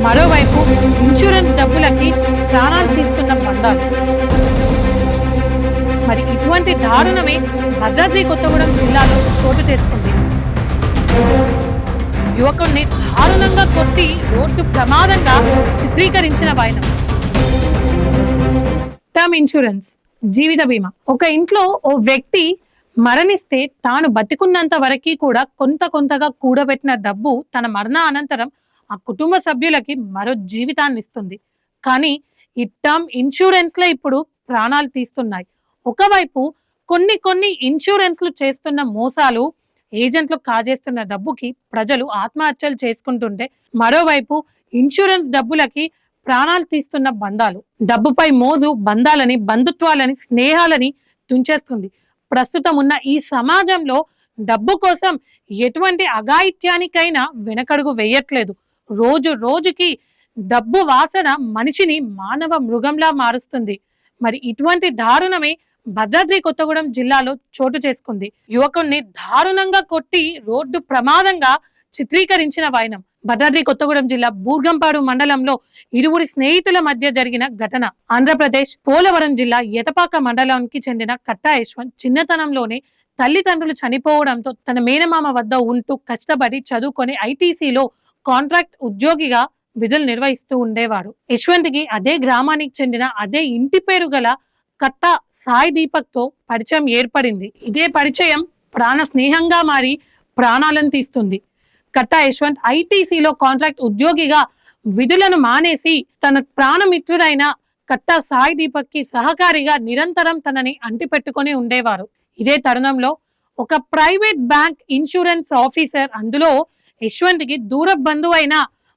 మరోవైపు ఇన్సూరెన్స్ డబ్బులకి ప్రాణాలు తీస్తున్న బంధాలు. మరి ఇటువంటి దారుణమే భద్రాద్రి కొత్తగూడెం జిల్లాలో చోటు చేసుకుంది. యువకుడిని దారుణంగా కొట్టి రోడ్డు ప్రమాదంగా చిత్రీకరించిన వైనం. టర్మ్ ఇన్సూరెన్స్, జీవిత బీమా. ఒక ఇంట్లో ఓ వ్యక్తి మరణిస్తే తాను బతికున్నంత వరకు కూడా కొంతగా కూడబెట్టిన డబ్బు తన మరణ అనంతరం ఆ కుటుంబ సభ్యులకి మరో జీవితాన్ని ఇస్తుంది. కానీ ఈ టర్మ్ ఇన్సూరెన్స్లే ఇప్పుడు ప్రాణాలు తీస్తున్నాయి. ఒకవైపు కొన్ని ఇన్సూరెన్స్లు చేస్తున్న మోసాలు, ఏజెంట్లు కాజేస్తున్న డబ్బుకి ప్రజలు ఆత్మహత్యలు చేసుకుంటుంటే, మరోవైపు ఇన్సూరెన్స్ డబ్బులకి ప్రాణాలు తీస్తున్న బంధాలు. డబ్బుపై మోజు బంధాలని, బంధుత్వాలని, స్నేహాలని తుంచేస్తుంది. ప్రస్తుతం ఉన్న ఈ సమాజంలో డబ్బు కోసం ఎటువంటి అఘాయిత్యానికైనా వెనకడుగు వేయట్లేదు. రోజుకి డబ్బు వాసన మనిషిని మానవ మృగంలా మారుస్తుంది. మరి ఇటువంటి దారుణమే భద్రాద్రి కొత్తగూడెం జిల్లాలో చోటు చేసుకుంది. యువకుడిని దారుణంగా కొట్టి రోడ్డు ప్రమాదంగా చిత్రీకరించిన వైనం. భద్రాద్రి కొత్తగూడెం జిల్లా బూర్గంపాడు మండలంలో ఇరువురి స్నేహితుల మధ్య జరిగిన ఘటన. ఆంధ్రప్రదేశ్ పోలవరం జిల్లా ఎటపాక మండలానికి చెందిన కట్టా యశ్వంత్ చిన్నతనంలోనే తల్లిదండ్రులు చనిపోవడంతో తన మేనమామ వద్ద ఉంటూ కష్టపడి చదువుకొని ఐటీసీలో కాంట్రాక్ట్ ఉద్యోగిగా విధులు నిర్వహిస్తూ ఉండేవాడు. యశ్వంత్కి అదే గ్రామానికి చెందిన అదే ఇంటి పేరు గల కట్టా సాయి దీపక్ తో పరిచయం ఏర్పడింది. ఇదే పరిచయం ప్రాణ స్నేహంగా మారి ప్రాణాలను తీస్తుంది. కట్టా యశ్వంత్ ఐటీసీలో కాంట్రాక్ట్ ఉద్యోగిగా విధులను మానేసి తన ప్రాణమిత్రుడైన కట్టా సాయి దీపక్ కి సహకారిగా నిరంతరం తనని అంటిపెట్టుకుని ఉండేవారు. ఇదే తరుణంలో ఒక ప్రైవేట్ బ్యాంక్ ఇన్సూరెన్స్ ఆఫీసర్, అందులో యశ్వంత్ కి దూర బంధువైన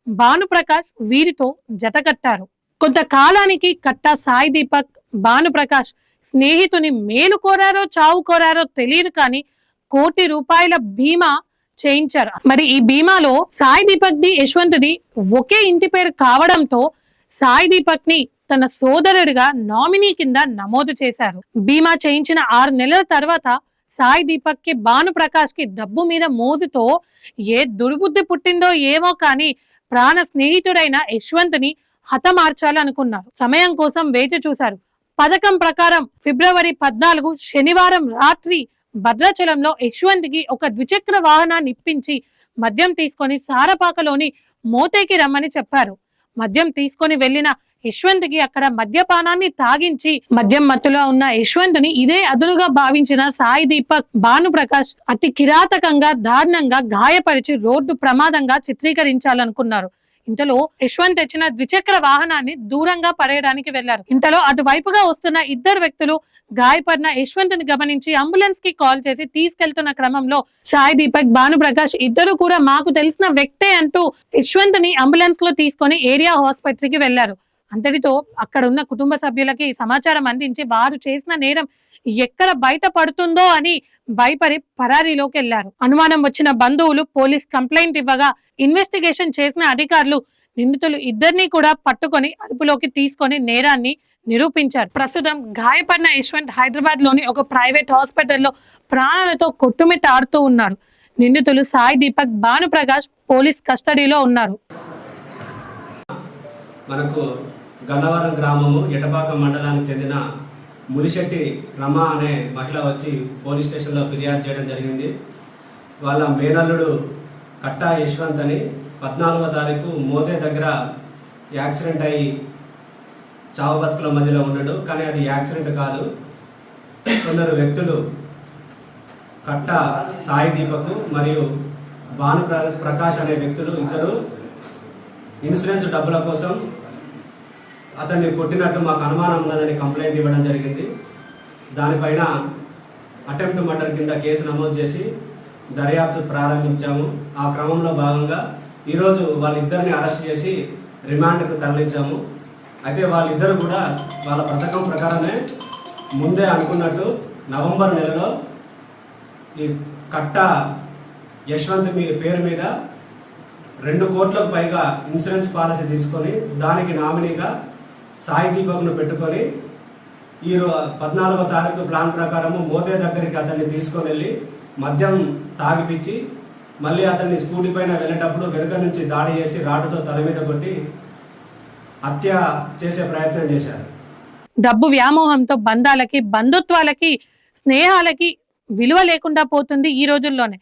భానుప్రకాష్ వీరితో జతకట్టారు. కొంతకాలానికి కట్టా సాయి దీపక్, భానుప్రకాష్ స్నేహితుని మేలు కోరారో చావు కోరారో తెలియదు, కానీ ₹1,00,00,000 బీమా చేయించారు. మరి ఈ బీమాలో సాయి దీపక్ ది, యశ్వంత్ ది ఒకే ఇంటి పేరు కావడంతో సాయి దీపక్ ని తన సోదరుడిగా నామినీ కింద నమోదు చేశారు. బీమా చేయించిన 6 నెలల తర్వాత సాయి దీపక్ కి, భానుప్రకాష్ కి డబ్బు మీద మోజుతో ఏ దుర్బుద్ధి పుట్టిందో ఏమో కానీ ప్రాణ స్నేహితుడైన యశ్వంత్ ని హతమార్చాలనుకున్నారు. సమయం కోసం వేచి చూశారు. పథకం ప్రకారం ఫిబ్రవరి 14 శనివారం రాత్రి భద్రాచలంలో యశ్వంత్ కి ఒక ద్విచక్ర వాహనాన్ని ఇప్పించి మద్యం తీసుకొని సారపాకలోని మోతేకి రమ్మని చెప్పారు. మద్యం తీసుకొని వెళ్లిన యశ్వంత్ కి అక్కడ మద్యపానాన్ని తాగించి మద్యం మత్తులో ఉన్న యశ్వంత్ ని ఇదే అదునుగా భావించిన సాయి దీపక్, భానుప్రకాష్ అతి కిరాతకంగా, దారుణంగా గాయపరిచి రోడ్డు ప్రమాదంగా చిత్రీకరించాలనుకున్నారు. ఇంతలో యశ్వంత్ తెచ్చిన ద్విచక్ర వాహనాన్ని దూరంగా పడేయడానికి వెళ్లారు. ఇంతలో అటువైపుగా వస్తున్న 2 వ్యక్తులు గాయపడిన యశ్వంత్ ని గమనించి అంబులెన్స్ కి కాల్ చేసి తీసుకెళ్తున్న క్రమంలో సాయి దీపక్, భానుప్రకాష్ ఇద్దరు కూడా మాకు తెలిసిన వ్యక్తే అంటూ యశ్వంత్ ని అంబులెన్స్ లో తీసుకొని ఏరియా హాస్పిటల్ కి వెళ్లారు. అంతటితో అక్కడ ఉన్న కుటుంబ సభ్యులకి సమాచారం అందించి వారు చేసిన నేరం ఎక్కడ బయట పడుతుందో అని భయపడి పరారీలోకి వెళ్లారు. అనుమానం వచ్చిన బంధువులు పోలీస్ కంప్లైంట్ ఇవ్వగా ఇన్వెస్టిగేషన్ చేసిన అధికారులు నిందితులు ఇద్దరిని కూడా పట్టుకొని అదుపులోకి తీసుకొని నేరాన్ని నిరూపించారు. ప్రస్తుతం గాయపడిన యశ్వంత్ హైదరాబాద్ లోని ఒక ప్రైవేట్ హాస్పిటల్లో ప్రాణాలతో కొట్టుమిట్టాడుతూ ఉన్నారు. నిందితులు సాయి దీపక్, భానుప్రకాష్ పోలీస్ కస్టడీలో ఉన్నారు. మనకు గన్నవరం గ్రామము ఎటపాక మండలానికి చెందిన మురిశెట్టి రమ అనే మహిళ వచ్చి పోలీస్ స్టేషన్లో ఫిర్యాదు చేయడం జరిగింది. వాళ్ళ మేనల్లుడు కట్టా యశ్వంత్ అని 14వ తారీఖు మోతే దగ్గర యాక్సిడెంట్ అయ్యి చావు బతుకుల మధ్యలో ఉన్నాడు. కానీ అది యాక్సిడెంట్ కాదు. కొందరు వ్యక్తులు కట్టా సాయి దీపక్ మరియు భానుప్రకాష్ అనే వ్యక్తులు ఇద్దరు ఇన్సూరెన్స్ డబ్బుల కోసం అతన్ని కొట్టినట్టు మాకు అనుమానం ఉన్నదని కంప్లైంట్ ఇవ్వడం జరిగింది. దానిపైన అటెంప్ట్ మర్డర్ కింద కేసు నమోదు చేసి దర్యాప్తు ప్రారంభించాము. ఆ క్రమంలో భాగంగా ఈరోజు వాళ్ళిద్దరిని అరెస్ట్ చేసి రిమాండ్కు తరలించాము. అయితే వాళ్ళిద్దరు కూడా వాళ్ళ పథకం ప్రకారమే ముందే అనుకున్నట్టు నవంబర్ నెలలో ఈ కట్టా యశ్వంత్ పేరు మీద 2 కోట్లకు పైగా ఇన్సూరెన్స్ పాలసీ తీసుకొని దానికి నామినీగా సాయి దీపక్ను పెట్టుకొని ఈ 14వ తారీఖు ప్లాన్ ప్రకారము మోతే దగ్గరికి అతన్ని తీసుకొని వెళ్ళి మద్యం తాగిపించి మళ్ళీ అతన్ని స్కూటీ పైన వెళ్ళేటప్పుడు వెనుక నుంచి దాడి చేసి రాడ్డుతో తల మీద కొట్టి హత్య చేసే ప్రయత్నం చేశారు. డబ్బు వ్యామోహంతో బంధాలకి, బంధుత్వాలకి, స్నేహాలకి విలువ లేకుండా పోతుంది ఈ రోజుల్లోనే.